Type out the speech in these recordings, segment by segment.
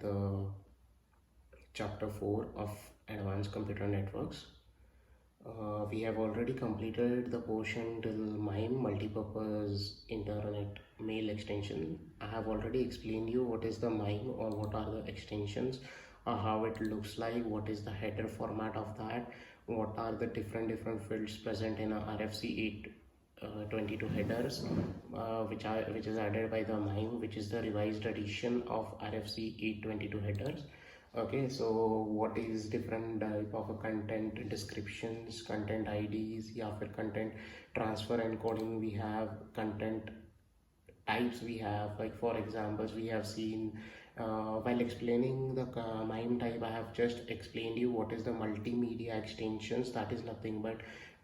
at the chapter 4 of Advanced Computer Networks. We have already completed the portion till MIME, multi-purpose internet mail extension. I have already explained you what is the MIME or what are the extensions, how it looks like, what is the header format of that, what are the different fields present in a RFC 822 headers, which is added by the MIME, which is the revised edition of RFC 822 headers. Okay, so what is different type of content descriptions, content IDs, या फिर content transfer encoding, we have content types, we have, like for examples we have seen while explaining the MIME type. I have just explained you what is the multimedia extensions. That is nothing but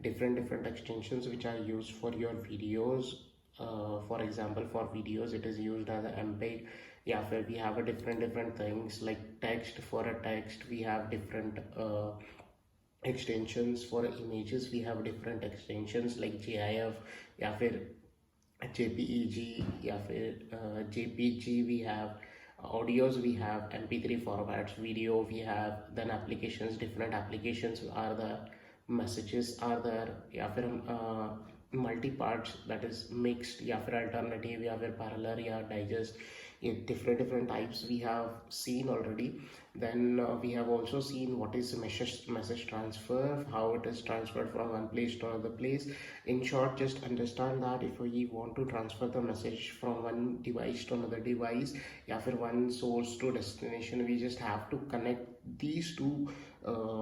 different extensions which are used for your videos. For example, for videos it is used as a MPEG. Yeah, we have a different things like text. For a text we have different extensions. For images we have different extensions like GIF, या फिर JPEG, या फिर JPG. We have audios, we have MP3 formats, video we have, then applications, different applications are there, messages are there, या फिर multi-parts, that is mixed, या फिर alternative, या फिर parallel, या digest. Different types we have seen already. Then we have also seen what is message transfer, how it is transferred from one place to another place. In short, just understand that if we want to transfer the message from one device to another device, या फिर one source to destination, we just have to connect these two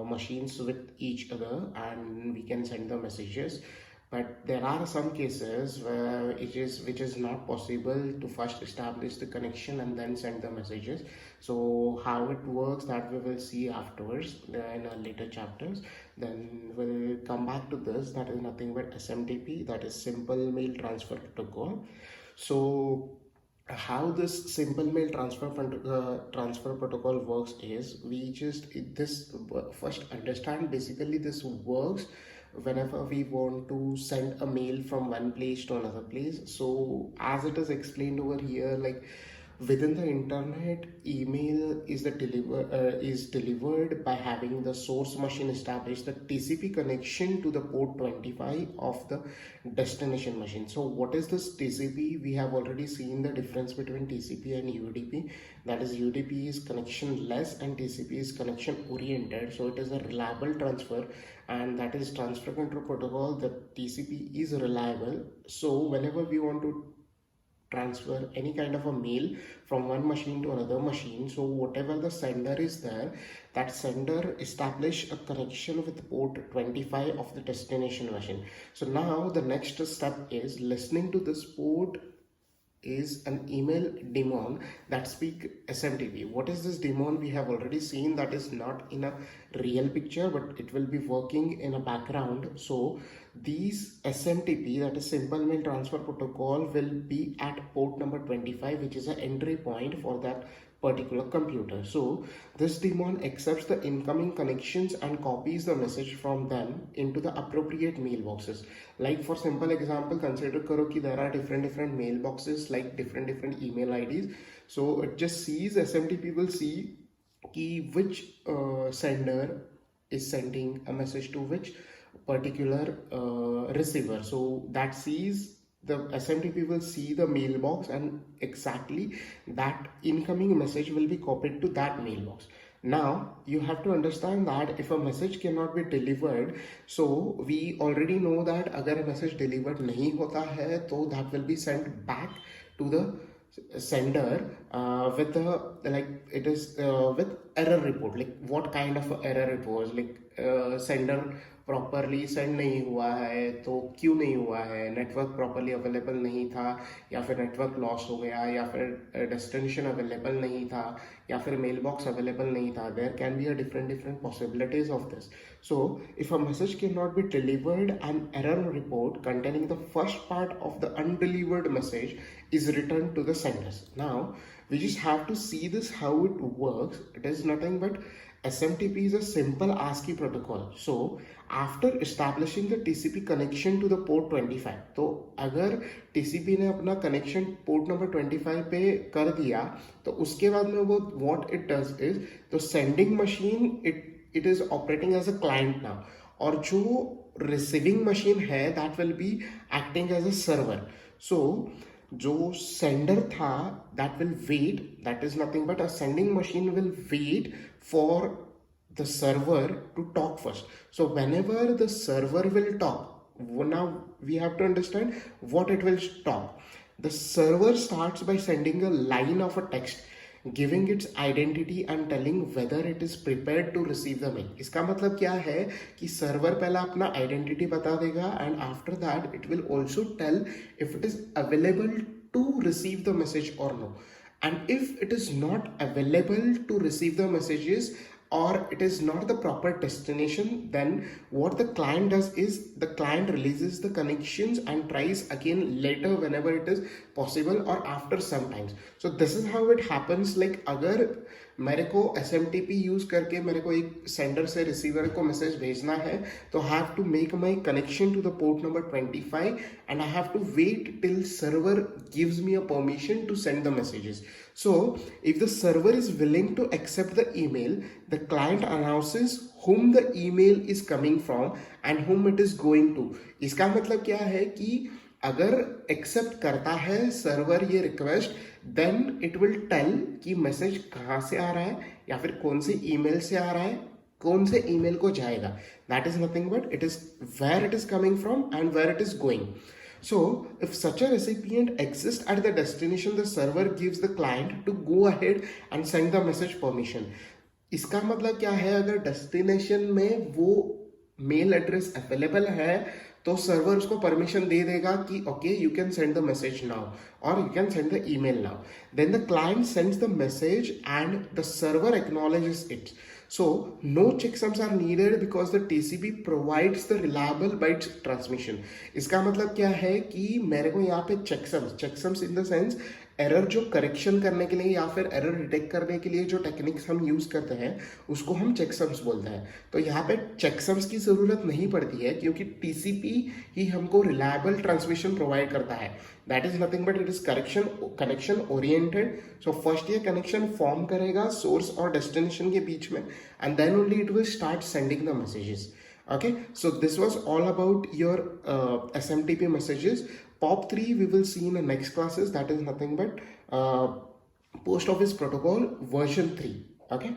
machines with each other and we can send the messages. But there are some cases where which is not possible to first establish the connection and then send the messages. So how it works, that we will see afterwards in our later chapters. Then we'll come back to this. That is nothing but SMTP, that is Simple Mail Transfer Protocol. So how this simple mail transfer protocol works is, we just first understand basically this works whenever we want to send a mail from one place to another place. So as it is explained over here, like within the internet, email is delivered by having the source machine establish the TCP connection to the port 25 of the destination machine. So what is this TCP? We have already seen the difference between TCP and UDP. That is, UDP is connectionless and TCP is connection oriented. So it is a reliable transfer, and that is transfer control protocol. The TCP is reliable. So whenever we want to transfer any kind of a mail from one machine to another machine, so whatever the sender is there, that sender establish a connection with port 25 of the destination machine. So now the next step is listening to this port is an email daemon that speak SMTP. What is this daemon? We have already seen that is not in a real picture, but it will be working in a background. So these SMTP, that is Simple Mail Transfer Protocol, will be at port number 25, which is an entry point for that particular computer. So this daemon accepts the incoming connections and copies the message from them into the appropriate mailboxes. Like for simple example, consider karo ki there are different mailboxes, like different email IDs. So it just sees, SMTP will see ki which sender is sending a message to which particular receiver. So that sees, the SMTP will see the mailbox and exactly that incoming message will be copied to that mailbox. Now you have to understand that if a message cannot be delivered, so we already know that agar a message delivered nahi hota hai, to that will be sent back to the sender with the, like it is with error report. Like what kind of error it was, like sender properly send नहीं हुआ है, तो क्यों नहीं हुआ है, network properly available नहीं था, या फिर नेटवर्क लॉस हो गया, या फिर डेस्टिनेशन अवेलेबल नहीं था, या फिर मेल बॉक्स अवेलेबल नहीं था. There can be a different possibilities of this. So if a message cannot be delivered, an error report containing the first part of the undelivered message is returned to the senders. Now we just have to see this how it works. It is nothing but SMTP is a simple ASCII protocol. So after establishing the TCP connection to the port 25, तो अगर TCP ने अपना connection port number 25 पे कर दिया, तो उसके बाद में वो what it does is, तो sending machine it is operating as a client now, और जो receiving machine है that will be acting as a server. So जो sender था that will wait, that is nothing but a sending machine will wait for the server to talk first. So whenever the server will talk, now we have to understand what it will talk. The server starts by sending a line of a text giving its identity and telling whether it is prepared to receive the mail. इसका मतलब क्या है कि server पहला अपना identity बता देगा and after that it will also tell if it is available to receive the message or no. And if it is not available to receive the messages or it is not the proper destination, then what the client does is the client releases the connections and tries again later whenever it is possible or after some times. So this is how it happens. Like अगर मेरे को SMTP use करके मेरे को एक sender से receiver को message भेजना है, तो I have to make my connection to the port number 25 and I have to wait till server gives me a permission to send the messages. So if the server is willing to accept the email, the client announces whom the email is coming from and whom it is going to. इसका मतलब क्या है कि अगर accept करता है server ये request, then it will tell कि मैसेज कहाँ से आ रहा है या फिर कौन से ईमेल से आ रहा है, कौन से ईमेल को जाएगा. That is nothing but it is where it is coming from and where it is going. So if such a recipient exists at the destination, the server gives the client to go ahead and send the message permission. इसका मतलब क्या है, अगर destination में वो mail address available है तो server उसको परमिशन दे देगा कि okay you can send the message now और you can send the email now. Then the client sends the message and the server acknowledges it. So no checksums are needed because the TCP provides the reliable bytes transmission. इसका मतलब क्या है कि मेरे को यहाँ पे checksums in the sense error जो करेक्शन करने के लिए या फिर एरर डिटेक्ट करने के लिए जो टेक्निक्स हम यूज करते हैं उसको हम चेकसम्स बोलते हैं. तो यहाँ पे चेकसम्स की जरूरत नहीं पड़ती है क्योंकि टीसीपी ही हमको रिलायबल ट्रांसमिशन प्रोवाइड करता है. That is nothing but it is connection oriented. So first ये कनेक्शन फॉर्म करेगा सोर्स और डेस्टिनेशन के बीच में and then only it will start sending the messages. Okay, so this was all about your SMTP messages. POP3 we will see in the next classes. That is nothing but post office protocol version 3. Okay.